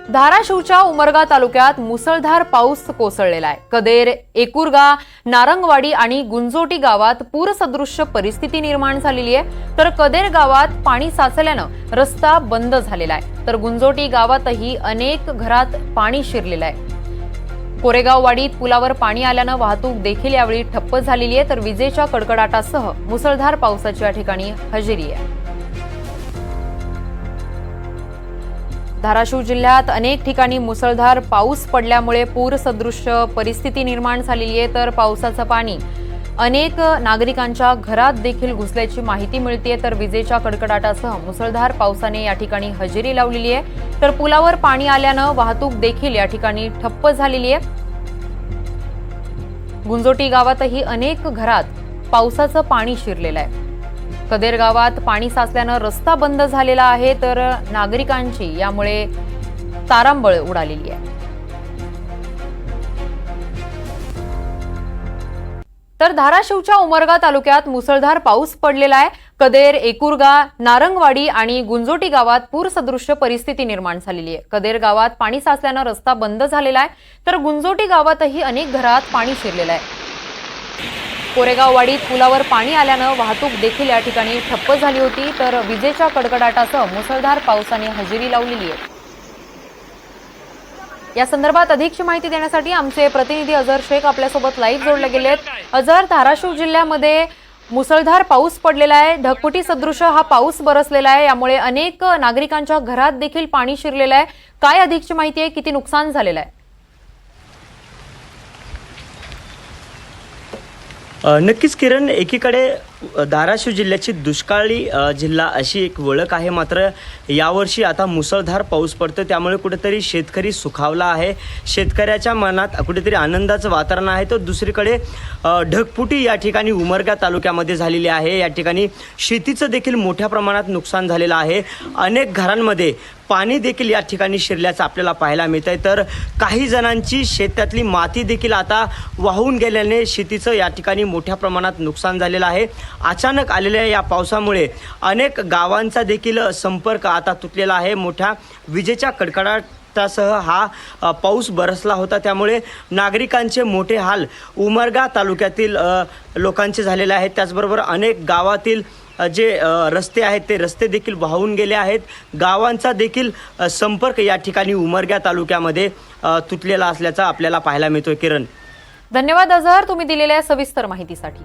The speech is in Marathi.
धाराशिवच्या उमरगा तालुक्यात मुसळधार पाऊस कोसळलेला आहे। कदेर, एकुरगा, नारंगवाडी आणि गुंजोटी गावात पूरसदृश्य परिस्थिती निर्माण झालेली आहे। तर कदेर गावात पाणी साचल्यानं रस्ता बंद झालेला आहे, तर गुंजोटी गावातही अनेक घरात पाणी शिरलेलं आहे। कोरेगाववाडीत पुलावर पाणी आल्यानं वाहतूक देखील यावेळी ठप्प झालेली आहे, तर विजेच्या कडकडाटासह मुसळधार पावसाची या ठिकाणी हजेरी आहे। धाराशिव जिल्ह्यात अनेक ठिकाणी मुसळधार पाऊस पडल्यामुळे पूरसदृश्य परिस्थिती निर्माण झालेली आहे, तर पावसाचं पाणी अनेक नागरिकांच्या घरात देखील घुसल्याची माहिती मिळते। तर विजेच्या कडकडाटासह मुसळधार पावसाने या ठिकाणी हजेरी लावलेली आहे, तर पुलावर पाणी आल्यानं वाहतूक देखील या ठिकाणी ठप्प झालेली आहे। गुंजोटी गावातही अनेक घरात पावसाचं पाणी शिरलेलं आहे। कदेर गावात पाणी साचल्यानं रस्ता बंद झालेला आहे, तर नागरिकांची यामुळे तारांबळ उडालेली आहे। तर धाराशिवच्या उमरगा तालुक्यात मुसळधार पाऊस पडलेला आहे। कदेर, एकुरगा, नारंगवाडी आणि गुंजोटी गावात पूरसदृश्य परिस्थिती निर्माण झालेली आहे। कदेर गावात पाणी साचल्यानं रस्ता बंद झालेला आहे, तर गुंजोटी गावातही अनेक घरात पाणी शिरलेलं आहे। कोरेगाववाडीत पुलावर पाणी आल्यानं वाहतूक देखील या ठिकाणी ठप्प झाली होती, तर विजेच्या कडकडाटासह मुसळधार पावसाने हजेरी लावलेली आहे। या संदर्भात अधिकची माहिती देण्यासाठी आमचे प्रतिनिधी अजहर शेख आपल्यासोबत लाईव्ह जोडले गेलेत। अजहर, धाराशिव जिल्ह्यामध्ये मुसळधार पाऊस पडलेला आहे, ढगफुटी सदृश हा पाऊस बरसलेला आहे, यामुळे अनेक नागरिकांच्या घरात देखील पाणी शिरलेलं आहे। काय अधिकची माहिती आहे, किती नुकसान झालेलं आहे? नक्कीच किरण, एकीकडे धाराशिव जिल्ह्याची दुष्काळी जिल्हा अशी एक ओळख आहे, मात्र यावर्षी आता मुसळधार पाऊस पडतो, त्यामुळे कुठेतरी शेतकरी सुखावला आहे। शेतकऱ्याच्या मनात कुठेतरी आनंदाचं वातावरण आहे। तर दुसरीकडे ढगफुटी या ठिकाणी उमरगा तालुक्यामध्ये झालेली आहे। या ठिकाणी शेतीचं देखील मोठ्या प्रमाणात नुकसान झालेलं आहे। अनेक घरांमध्ये पाणी देखील या ठिकाणी शिरल्याचं आपल्याला पाहायला मिळतंय, तर काही जणांची शेतातली माती देखील आता वाहून गेल्याने शेतीचं या ठिकाणी मोठ्या प्रमाणात नुकसान झालेलं आहे। अचानक आलेल्या या पावसामुळे अनेक गावांचा देखील संपर्क आता तुटलेला आहे। मोठ्या विजेच्या कडकडाटासह हा पाऊस बरसला होता, त्यामुळे नागरिकांचे मोठे हाल उमरगा तालुक्यातील लोकांचे झालेले आहेत। त्याचबरोबर अनेक गावातील जे रस्ते आहेत ते रस्ते देखील वाहून गेले आहेत। गावांचा देखील संपर्क या ठिकाणी उमरगा तालुक्यामध्ये तुटलेला असल्याचा आपल्याला पाहायला मिळतोय। किरण, धन्यवाद अजहर, तुम्ही दिलेल्या सविस्तर माहितीसाठी।